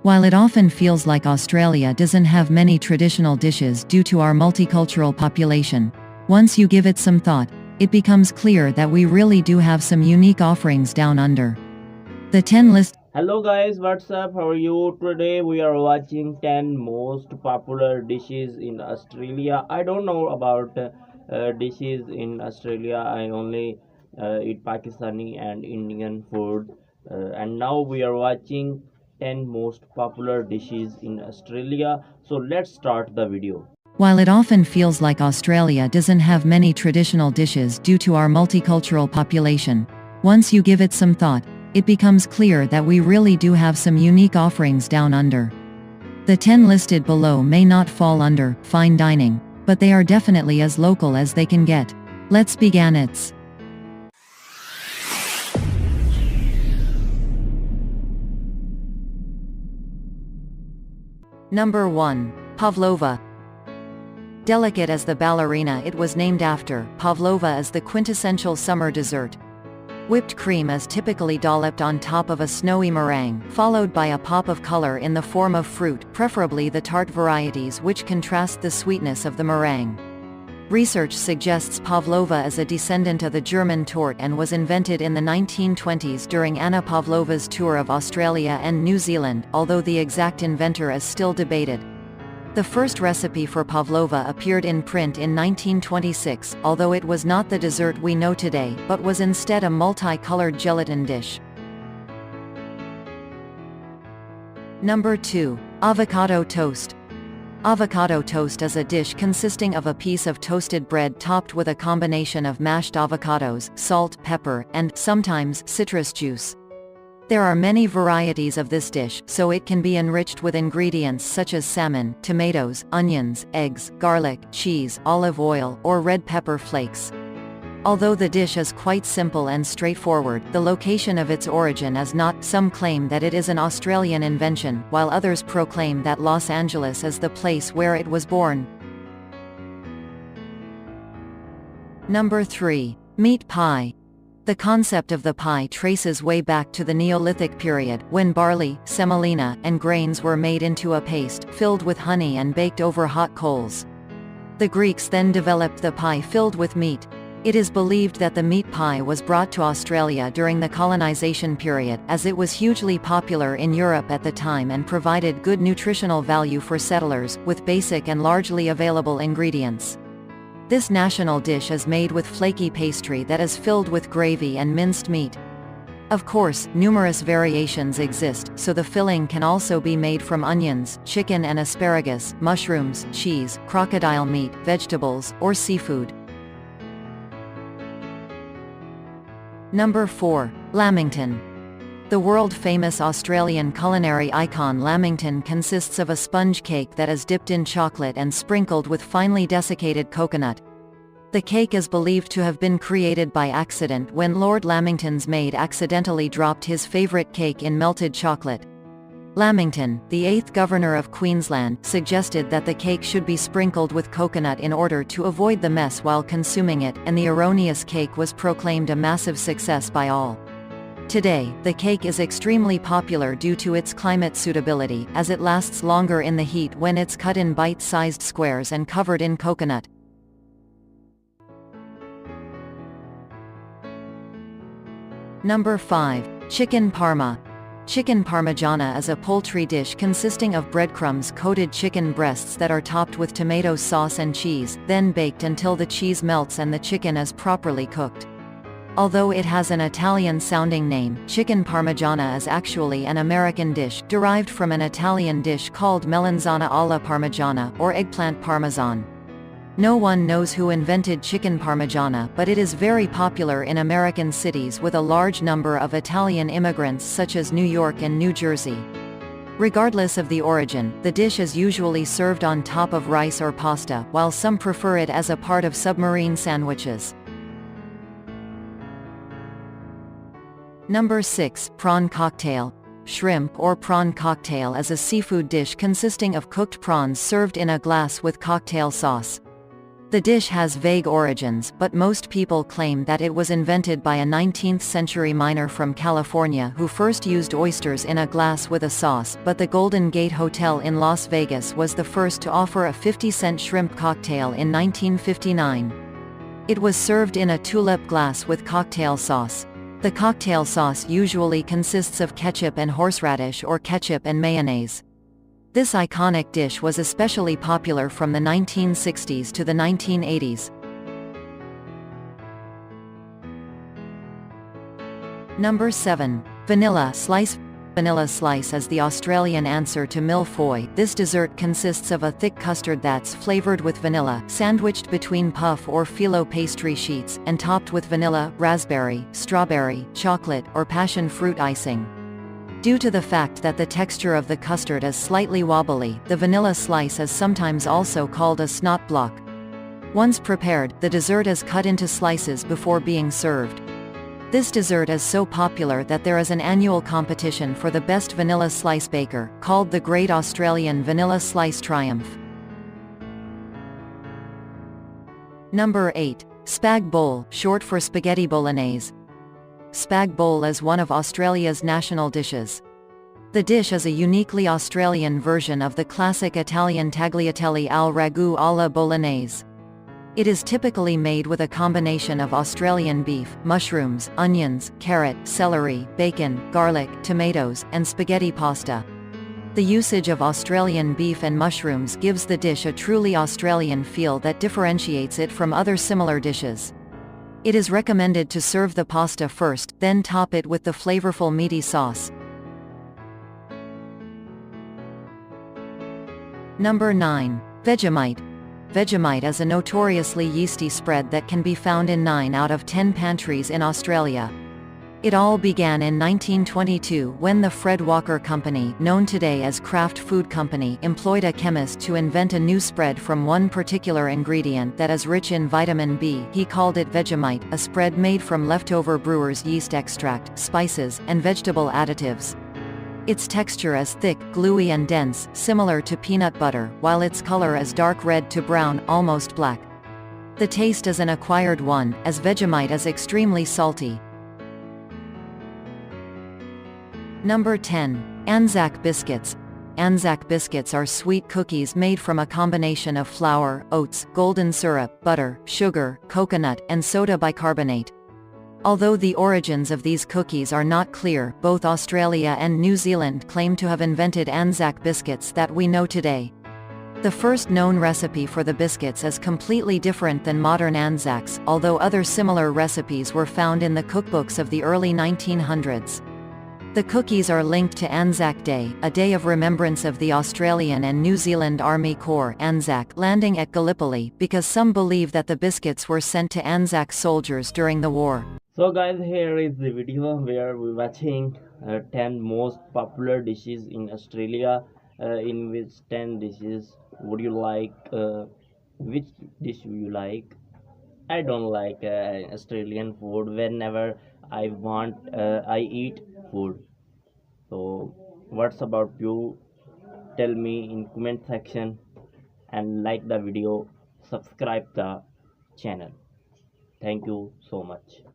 While it often feels like Australia doesn't have many traditional dishes due to our multicultural population, once you give it some thought, it becomes clear that we really do have some unique offerings down under. The 10 list. Hello guys, what's up? How are you? Today we are watching 10 most popular dishes in Australia. I don't know about dishes in Australia. I only eat Pakistani and Indian food. And now we are watching 10 most popular dishes in Australia. So let's start the video. While it often feels like Australia doesn't have many traditional dishes due to our multicultural population, once you give it some thought, it becomes clear that we really do have some unique offerings down under. The 10 listed below may not fall under fine dining, but they are definitely as local as they can get. Let's begin. It's Number 1. Pavlova. Delicate as the ballerina it was named after, pavlova is the quintessential summer dessert. Whipped cream is typically dolloped on top of a snowy meringue, followed by a pop of color in the form of fruit, preferably the tart varieties which contrast the sweetness of the meringue. Research suggests pavlova is a descendant of the German torte and was invented in the 1920s during Anna Pavlova's tour of Australia and New Zealand, although the exact inventor is still debated. The first recipe for pavlova appeared in print in 1926, although it was not the dessert we know today, but was instead a multi-colored gelatin dish. Number 2. Avocado toast. Avocado toast is a dish consisting of a piece of toasted bread topped with a combination of mashed avocados, salt, pepper, and, sometimes, citrus juice. There are many varieties of this dish, so it can be enriched with ingredients such as salmon, tomatoes, onions, eggs, garlic, cheese, olive oil, or red pepper flakes. Although the dish is quite simple and straightforward, the location of its origin is not. Some claim that it is an Australian invention, while others proclaim that Los Angeles is the place where it was born. Number 3. Meat pie. The concept of the pie traces way back to the Neolithic period, when barley, semolina, and grains were made into a paste, filled with honey and baked over hot coals. The Greeks then developed the pie filled with meat. It is believed that the meat pie was brought to Australia during the colonization period, as it was hugely popular in Europe at the time and provided good nutritional value for settlers, with basic and largely available ingredients. This national dish is made with flaky pastry that is filled with gravy and minced meat. Of course, numerous variations exist, so the filling can also be made from onions, chicken and asparagus, mushrooms, cheese, crocodile meat, vegetables, or seafood. Number 4. Lamington. The world-famous Australian culinary icon lamington consists of a sponge cake that is dipped in chocolate and sprinkled with finely desiccated coconut. The cake is believed to have been created by accident when Lord Lamington's maid accidentally dropped his favourite cake in melted chocolate. Lamington, the 8th Governor of Queensland, suggested that the cake should be sprinkled with coconut in order to avoid the mess while consuming it, and the erroneous cake was proclaimed a massive success by all. Today, the cake is extremely popular due to its climate suitability, as it lasts longer in the heat when it's cut in bite-sized squares and covered in coconut. Number 5. Chicken parma. Chicken parmigiana is a poultry dish consisting of breadcrumbs-coated chicken breasts that are topped with tomato sauce and cheese, then baked until the cheese melts and the chicken is properly cooked. Although it has an Italian-sounding name, chicken parmigiana is actually an American dish, derived from an Italian dish called melanzana alla parmigiana, or eggplant parmesan. No one knows who invented chicken parmigiana, but it is very popular in American cities with a large number of Italian immigrants such as New York and New Jersey. Regardless of the origin, the dish is usually served on top of rice or pasta, while some prefer it as a part of submarine sandwiches. Number 6. Prawn cocktail. Shrimp or prawn cocktail is a seafood dish consisting of cooked prawns served in a glass with cocktail sauce. The dish has vague origins, but most people claim that it was invented by a 19th-century miner from California who first used oysters in a glass with a sauce, but the Golden Gate Hotel in Las Vegas was the first to offer a 50-cent shrimp cocktail in 1959. It was served in a tulip glass with cocktail sauce. The cocktail sauce usually consists of ketchup and horseradish or ketchup and mayonnaise. This iconic dish was especially popular from the 1960s to the 1980s. Number 7. Vanilla Slice. Vanilla slice is the Australian answer to mille feuille. This dessert consists of a thick custard that's flavored with vanilla, sandwiched between puff or phyllo pastry sheets, and topped with vanilla, raspberry, strawberry, chocolate, or passion fruit icing. Due to the fact that the texture of the custard is slightly wobbly, the vanilla slice is sometimes also called a snot block. Once prepared, the dessert is cut into slices before being served. This dessert is so popular that there is an annual competition for the best vanilla slice baker, called the Great Australian Vanilla Slice Triumph. Number 8. Spag bowl, short for spaghetti bolognese. Spag bowl is one of Australia's national dishes. The dish is a uniquely Australian version of the classic Italian tagliatelle al ragù alla bolognese. It is typically made with a combination of Australian beef, mushrooms, onions, carrot, celery, bacon, garlic, tomatoes, and spaghetti pasta. The usage of Australian beef and mushrooms gives the dish a truly Australian feel that differentiates it from other similar dishes. It is recommended to serve the pasta first, then top it with the flavorful meaty sauce. Number 9. Vegemite. Vegemite is a notoriously yeasty spread that can be found in 9 out of 10 pantries in Australia. It all began in 1922 when the Fred Walker Company, known today as Kraft Food Company, employed a chemist to invent a new spread from one particular ingredient that is rich in vitamin B. He called it Vegemite, a spread made from leftover brewer's yeast extract, spices, and vegetable additives. Its texture is thick, gluey and dense, similar to peanut butter, while its color is dark red to brown, almost black. The taste is an acquired one, as Vegemite is extremely salty. Number 10. Anzac biscuits. Anzac biscuits are sweet cookies made from a combination of flour, oats, golden syrup, butter, sugar, coconut, and soda bicarbonate. Although the origins of these cookies are not clear, both Australia and New Zealand claim to have invented Anzac biscuits that we know today. The first known recipe for the biscuits is completely different than modern Anzacs, although other similar recipes were found in the cookbooks of the early 1900s. The cookies are linked to Anzac Day, a day of remembrance of the Australian and New Zealand Army Corps Anzac landing at Gallipoli, because some believe that the biscuits were sent to Anzac soldiers during the war. So guys, here is the video where we're watching 10 most popular dishes in Australia. In which 10 dishes would you like? Which dish would you like? I don't like Australian food. Whenever I want, I eat food. So what's about you? Tell me in comment section, and like the video, subscribe the channel. Thank you so much.